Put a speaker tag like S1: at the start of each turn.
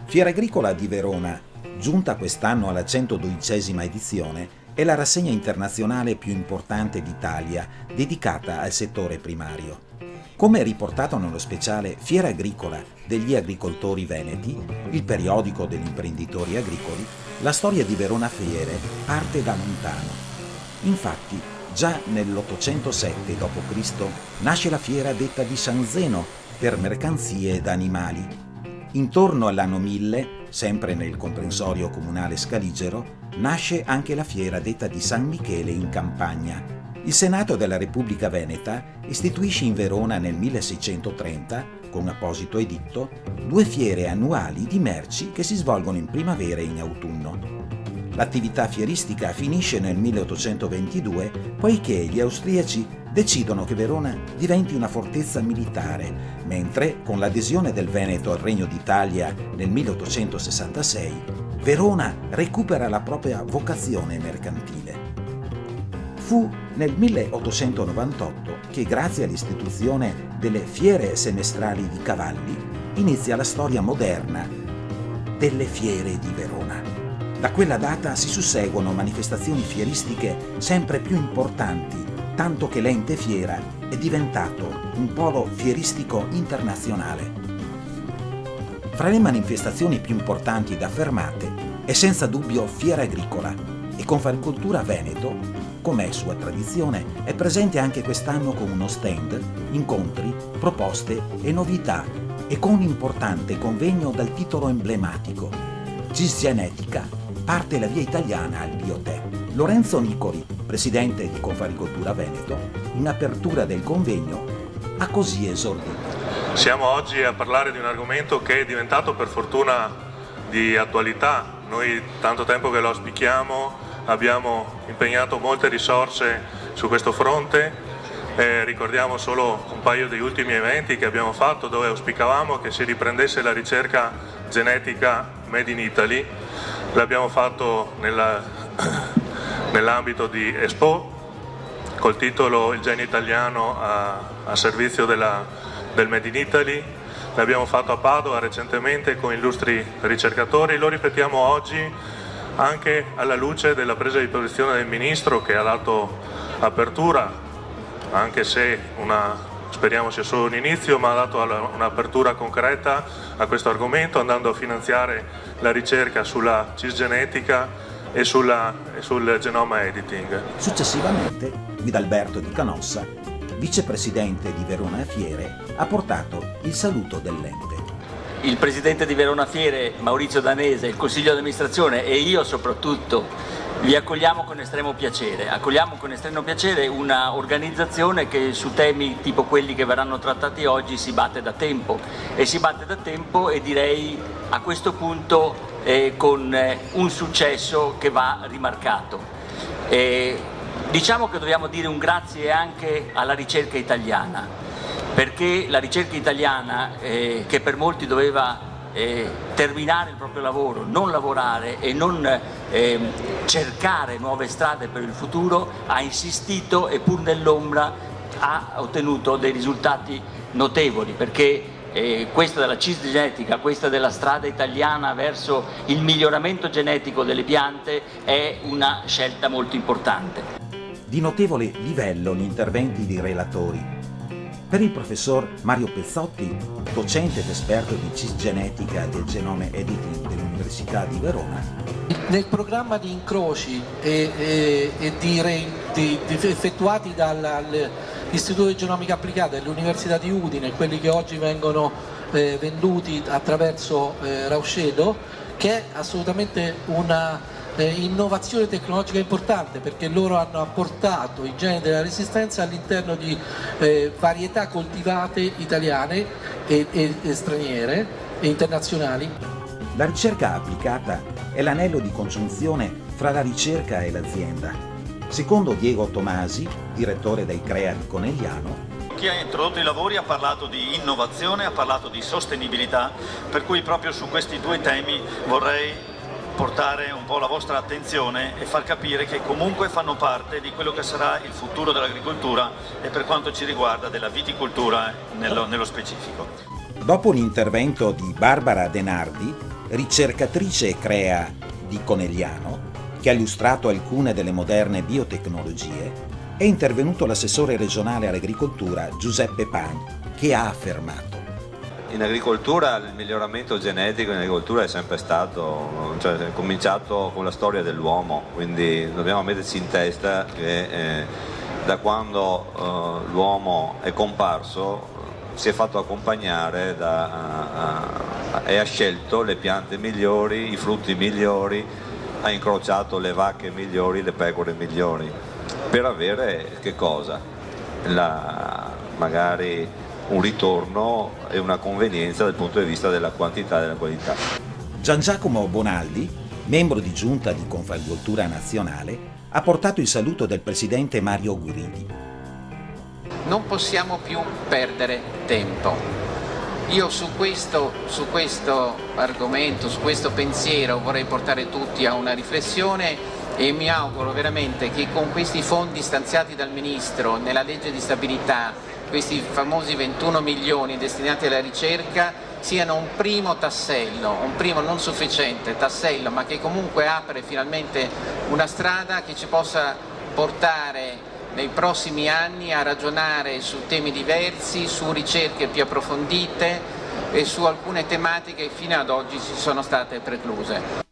S1: Fiera Agricola di Verona, giunta quest'anno alla 112esima edizione, è la rassegna internazionale più importante d'Italia dedicata al settore primario. Come riportato nello speciale Fiera Agricola degli agricoltori veneti, il periodico degli imprenditori agricoli, la storia di Verona Fiere parte da lontano. Infatti, già nell'807 d.C. nasce la fiera detta di San Zeno per mercanzie ed animali. Intorno all'anno 1000, sempre nel comprensorio comunale scaligero, nasce anche la fiera detta di San Michele in Campagna. Il Senato della Repubblica Veneta istituisce in Verona nel 1630, con apposito editto, 2 fiere annuali di merci che si svolgono in primavera e in autunno. L'attività fieristica finisce nel 1822 poiché gli austriaci decidono che Verona diventi una fortezza militare, mentre con l'adesione del Veneto al Regno d'Italia nel 1866, Verona recupera la propria vocazione mercantile. Fu nel 1898 che, grazie all'istituzione delle fiere semestrali di cavalli, inizia la storia moderna delle fiere di Verona. Da quella data si susseguono manifestazioni fieristiche sempre più importanti, tanto che l'ente fiera è diventato un polo fieristico internazionale. Fra le manifestazioni più importanti ed affermate è senza dubbio Fiera Agricola e Confagricoltura Veneto, come è sua tradizione, è presente anche quest'anno con uno stand, incontri, proposte e novità e con un importante convegno dal titolo emblematico Cisgenetica, parte la via italiana al biotech. Lorenzo Nicoli, presidente di Confagricoltura Veneto, in apertura del convegno, ha così esordito.
S2: Siamo oggi a parlare di un argomento che è diventato per fortuna di attualità. Noi tanto tempo che lo auspichiamo, abbiamo impegnato molte risorse su questo fronte. Ricordiamo solo un paio degli ultimi eventi che abbiamo fatto dove auspicavamo che si riprendesse la ricerca genetica Made in Italy. L'abbiamo fatto nell'ambito di Expo col titolo Il genio italiano a servizio del Made in Italy. L'abbiamo fatto a Padova recentemente con illustri ricercatori. Lo ripetiamo oggi anche alla luce della presa di posizione del Ministro, che ha dato apertura, anche se speriamo sia solo un inizio, ma ha dato un'apertura concreta a questo argomento, andando a finanziare la ricerca sulla cisgenetica e sul genoma editing.
S1: Successivamente, Guidalberto Di Canossa, vicepresidente di Verona Fiere, ha portato il saluto dell'ente.
S3: Il presidente di Verona Fiere, Maurizio Danese, il consiglio di amministrazione e io soprattutto vi accogliamo con estremo piacere. Accogliamo con estremo piacere una organizzazione che su temi tipo quelli che verranno trattati oggi si batte da tempo e direi a questo punto con un successo che va rimarcato. Diciamo che dobbiamo dire un grazie anche alla ricerca italiana, perché la ricerca italiana che per molti doveva terminare il proprio lavoro, non lavorare e non cercare nuove strade per il futuro, ha insistito e pur nell'ombra ha ottenuto dei risultati notevoli, perché questa della cisgenetica, questa della strada italiana verso il miglioramento genetico delle piante è una scelta molto importante.
S1: Di notevole livello gli interventi dei relatori. Per il professor Mario Pezzotti, docente ed esperto di cisgenetica del genome editing dell'Università di Verona,
S4: nel programma di incroci effettuati dall'Istituto di Genomica Applicata dell'Università di Udine, quelli che oggi vengono venduti attraverso Rauscedo, che è assolutamente una innovazione tecnologica importante, perché loro hanno apportato i geni della resistenza all'interno di varietà coltivate italiane e straniere e internazionali.
S1: La ricerca applicata è l'anello di congiunzione fra la ricerca e l'azienda. Secondo Diego Tomasi, direttore dei CREA di Conegliano,
S5: chi ha introdotto i lavori ha parlato di innovazione, ha parlato di sostenibilità, per cui proprio su questi 2 temi vorrei portare un po' la vostra attenzione e far capire che comunque fanno parte di quello che sarà il futuro dell'agricoltura e, per quanto ci riguarda, della viticoltura nello specifico.
S1: Dopo l'intervento di Barbara Denardi, ricercatrice e crea di Conegliano, che ha illustrato alcune delle moderne biotecnologie, è intervenuto l'assessore regionale all'agricoltura Giuseppe Pan, che ha affermato:
S6: in agricoltura il miglioramento genetico in agricoltura è sempre stato, è cominciato con la storia dell'uomo, quindi dobbiamo metterci in testa che da quando l'uomo è comparso si è fatto accompagnare e ha scelto le piante migliori, i frutti migliori, ha incrociato le vacche migliori, le pecore migliori, per avere che cosa? Magari un ritorno e una convenienza dal punto di vista della quantità e della qualità.
S1: Gian Giacomo Bonaldi, membro di giunta di Confagricoltura Nazionale, ha portato il saluto del presidente Mario Guidi.
S7: Non possiamo più perdere tempo. Io su questo argomento, su questo pensiero vorrei portare tutti a una riflessione e mi auguro veramente che con questi fondi stanziati dal Ministro nella legge di stabilità, questi famosi 21 milioni destinati alla ricerca, siano un primo tassello, un primo non sufficiente tassello, ma che comunque apre finalmente una strada che ci possa portare nei prossimi anni a ragionare su temi diversi, su ricerche più approfondite e su alcune tematiche che fino ad oggi ci sono state precluse.